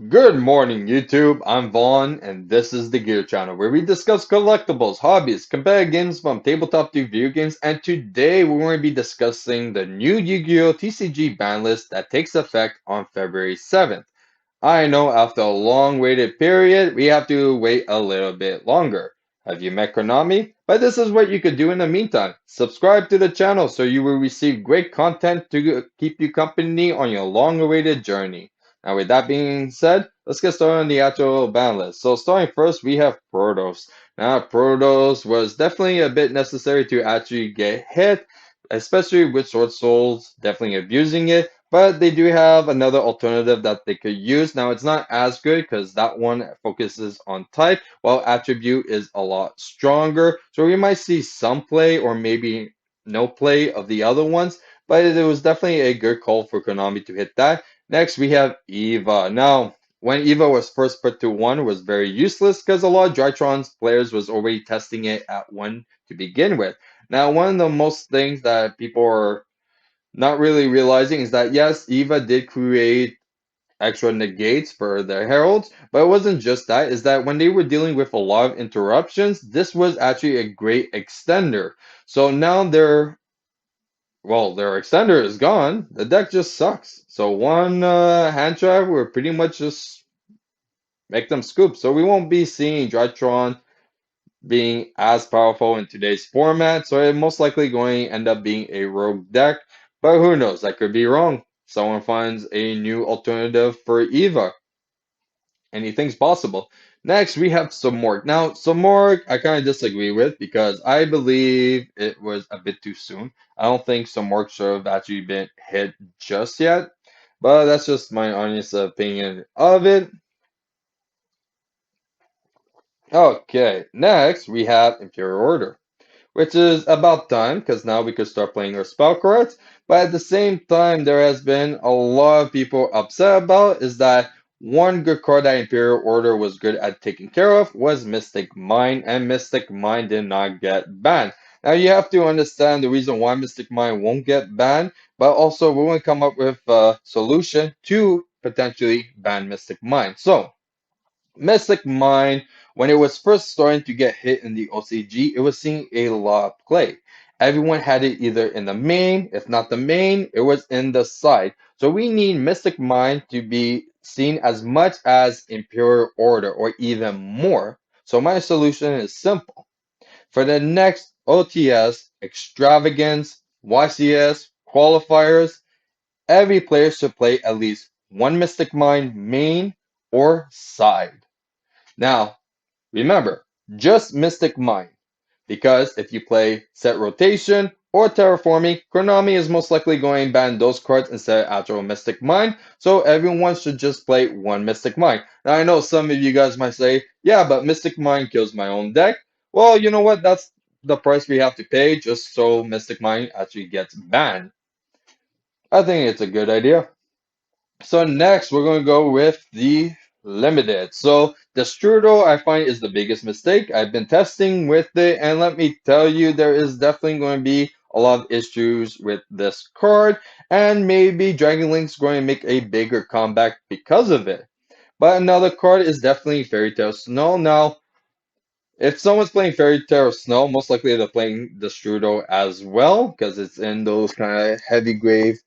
Good morning, YouTube. I'm Vaughn, and this is the Gear Channel, where we discuss collectibles, hobbies, competitive games from tabletop to video games. And today we're going to be discussing the new Yu-Gi-Oh! TCG ban list that takes effect on February 7th. I know after a long waited period, we have to wait a little bit longer. Have you met Konami? But this is what you could do in the meantime. Subscribe to the channel so you will receive great content to keep you company on your long-awaited journey. Now, with that being said, let's get started on the actual ban list. So, starting first, we have Protos. Now, Protos was definitely a bit necessary to actually get hit, especially with Sword Souls definitely abusing it. But they do have another alternative that they could use. Now, it's not as good because that one focuses on type, while attribute is a lot stronger. So we might see some play or maybe no play of the other ones, but it was definitely a good call for Konami to hit that. Next, we have Eva. Now, when Eva was first put to one, it was very useless because a lot of Drytron's players was already testing it at one to begin with. Now, one of the most things that people are not really realizing is that yes, Eva did create extra negates for their heralds, but it wasn't just that, is that when they were dealing with a lot of interruptions, this was actually a great extender. So now their extender is gone. The deck just sucks. So one hand trap will pretty much just make them scoop. So we won't be seeing Drytron being as powerful in today's format, so it most likely going to end up being a rogue deck. But who knows? I could be wrong. Someone finds a new alternative for Eva. Anything's possible. Next, we have Samorg. Now, Samorg, I kind of disagree with because I believe it was a bit too soon. I don't think Samorg should have actually been hit just yet, but that's just my honest opinion of it. Okay, next we have Imperial Order, which is about time because now we could start playing our spell cards. But at the same time, there has been a lot of people upset about is that one good card that Imperial Order was good at taking care of was Mystic Mine, and Mystic Mine did not get banned. Now you have to understand the reason why Mystic Mine won't get banned, but also we want to come up with a solution to potentially ban Mystic Mine. So Mystic Mine, when it was first starting to get hit in the OCG, it was seeing a lot of play. Everyone had it either in the main, if not the main, it was in the side. So we need Mystic Mine to be seen as much as Imperial Order or even more. So my solution is simple. For the next OTS, Extravagance, YCS, qualifiers, every player should play at least one Mystic Mine main or side. Now, remember, just Mystic Mine, because if you play Set Rotation or Terraforming, Konami is most likely going to ban those cards instead of actual Mystic Mine, so everyone should just play one Mystic Mine. Now, I know some of you guys might say, yeah, but Mystic Mine kills my own deck. Well, you know what? That's the price we have to pay just so Mystic Mine actually gets banned. I think it's a good idea. So next, we're going to go with the limited. So the strudel, I find, is the biggest mistake. I've been testing with it, and let me tell you, there is definitely going to be a lot of issues with this card, and maybe Dragon Link's going to make a bigger comeback because of it. But another card is definitely Fairy Tale Snow. Now, if someone's playing Fairy Tale Snow, most likely they're playing the Strudel as well, because it's in those kind of heavy grave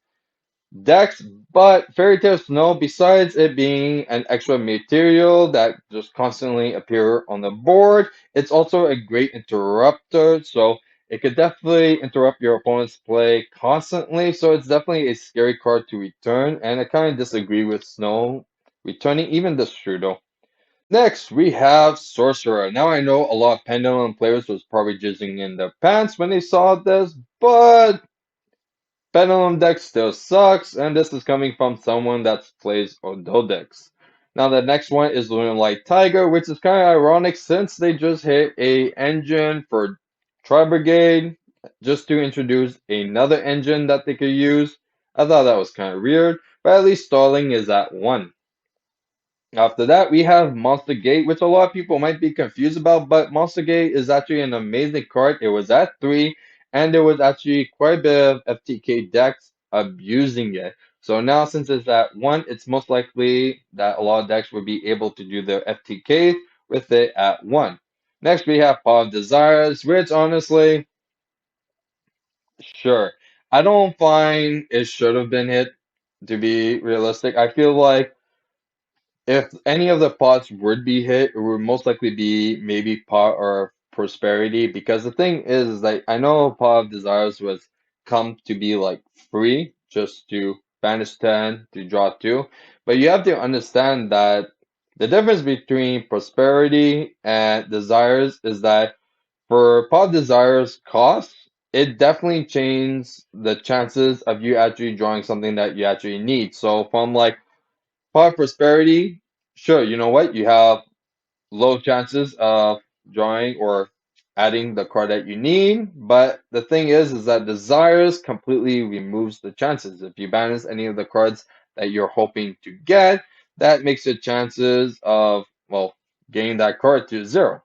decks, but Fairy Tale Snow, besides it being an extra material that just constantly appear on the board, it's also a great interrupter, so it could definitely interrupt your opponent's play constantly, so it's definitely a scary card to return, and I kind of disagree with Snow returning even the Strudel. Next, we have Sorcerer. Now I know a lot of Pendulum players was probably jizzing in their pants when they saw this, but Pendulum deck still sucks, and this is coming from someone that plays Odo decks. Now the next one is Lunar Light Tiger, which is kind of ironic since they just hit a engine for Tri Brigade just to introduce another engine that they could use. I thought that was kind of weird, but at least Starling is at 1. After that, we have Monster Gate, which a lot of people might be confused about, but Monster Gate is actually an amazing card. It was at 3, and there was actually quite a bit of FTK decks abusing it. So now since it's at 1, it's most likely that a lot of decks will be able to do their FTK with it at 1. Next we have Paw of Desires, which honestly, sure. I don't find it should have been hit, to be realistic. I feel like if any of the pots would be hit, it would most likely be maybe pot or prosperity. Because the thing is like I know pot of desires was come to be like free just to banish 10 to draw 2. But you have to understand that the difference between prosperity and desires is that for pot of desires cost, it definitely changes the chances of you actually drawing something that you actually need. So from like Pot prosperity, sure, you know what? You have low chances of drawing or adding the card that you need, but the thing is that desires completely removes the chances. If you banish any of the cards that you're hoping to get, that makes the chances of, well, getting that card to 0.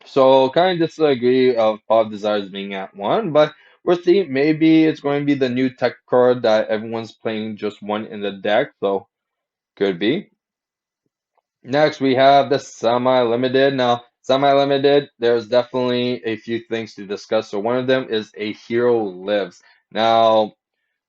So kind of disagree of Pot Desires being at 1, but we'll see. Maybe it's going to be the new tech card that everyone's playing just one in the deck, so could be. Next, we have the semi-limited. Now, semi-limited, there's definitely a few things to discuss. So one of them is a hero lives. Now,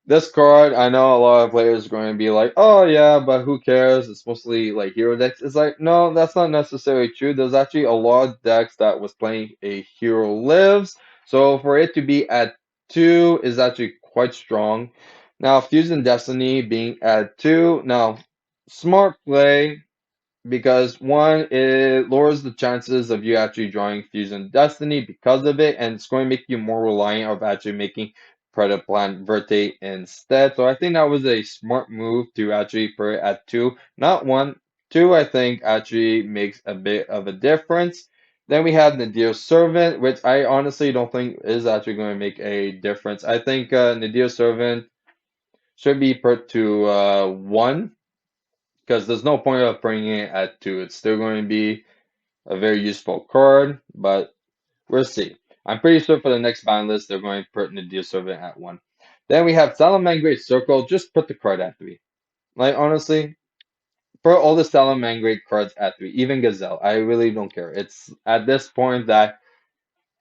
this card, I know a lot of players are going to be like, oh yeah, but who cares? It's mostly like hero decks. It's like, no, that's not necessarily true. There's actually a lot of decks that was playing a hero lives. So for it to be at 2 is actually quite strong. Now, Fusion Destiny being at 2. Now, smart play because one, it lowers the chances of you actually drawing Fusion Destiny because of it, and it's going to make you more reliant of actually making Predaplan Verte instead. So I think that was a smart move to actually put it at 2, not 1. 2, I think, actually makes a bit of a difference. Then we have Nadir's Servant, which I honestly don't think is actually going to make a difference. I think Nadir's Servant should be put to 1 because there's no point of bringing it at 2. It's still going to be a very useful card, but we'll see. I'm pretty sure for the next ban list, they're going to put Nadir Servant at 1. Then we have Salamangreat Circle. Just put the card at 3. Like, honestly, put all the Salamangreat cards at 3, even Gazelle. I really don't care. It's at this point that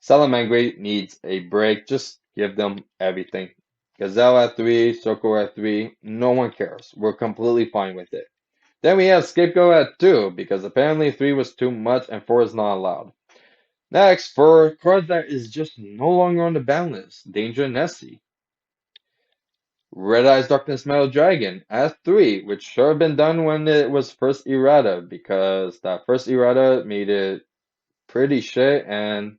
Salamangreat needs a break. Just give them everything. Gazelle at 3, Circle at 3. No one cares. We're completely fine with it. Then we have Scapegoat at 2, because apparently 3 was too much and 4 is not allowed. Next, for cards that is just no longer on the ban list, Danger Nessie. Red Eyes Darkness Metal Dragon at 3, which should have been done when it was first errata, because that first errata made it pretty shit and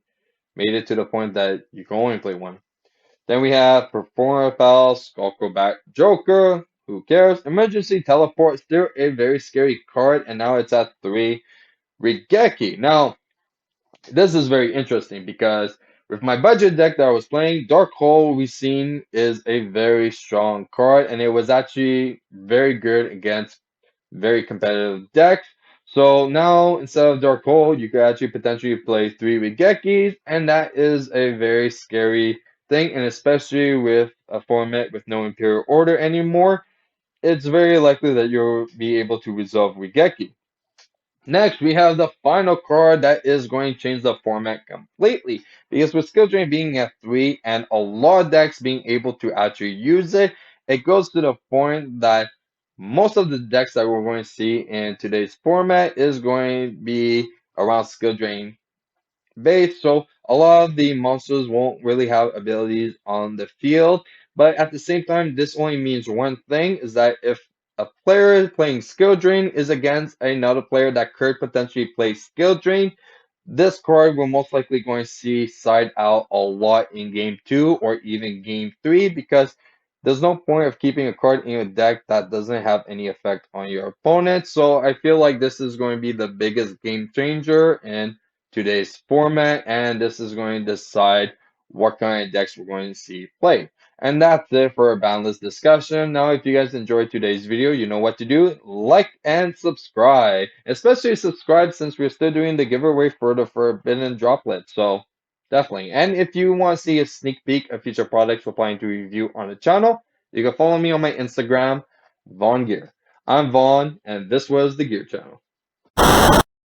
made it to the point that you can only play one. Then we have Performer Pal, Skulko Back Joker. Who cares? Emergency Teleport, still a very scary card, and now it's at 3. Rigeki. Now, this is very interesting because with my budget deck that I was playing, Dark Hole we've seen is a very strong card, and it was actually very good against very competitive decks. So now instead of Dark Hole, you could actually potentially play 3 Rigekis, and that is a very scary thing, and especially with a format with no Imperial Order anymore, it's very likely that you'll be able to resolve Rigeki. Next, we have the final card that is going to change the format completely. Because with Skill Drain being at 3 and a lot of decks being able to actually use it, it goes to the point that most of the decks that we're going to see in today's format is going to be around Skill Drain base, so a lot of the monsters won't really have abilities on the field. But at the same time, this only means one thing, is that if a player playing Skill Drain is against another player that could potentially play Skill Drain, this card will most likely going to see side out a lot in game 2 or even game 3 because there's no point of keeping a card in your deck that doesn't have any effect on your opponent. So I feel like this is going to be the biggest game changer in today's format, and this is going to decide what kind of decks we're going to see play. And that's it for our boundless discussion. Now, if you guys enjoyed today's video, you know what to do. Like and subscribe. Especially subscribe since we're still doing the giveaway for the Forbidden Droplet. So definitely. And if you want to see a sneak peek of future products we're planning to review on the channel, You can follow me on my Instagram, VaughnGear. I'm Vaughn, and this was the Gear Channel.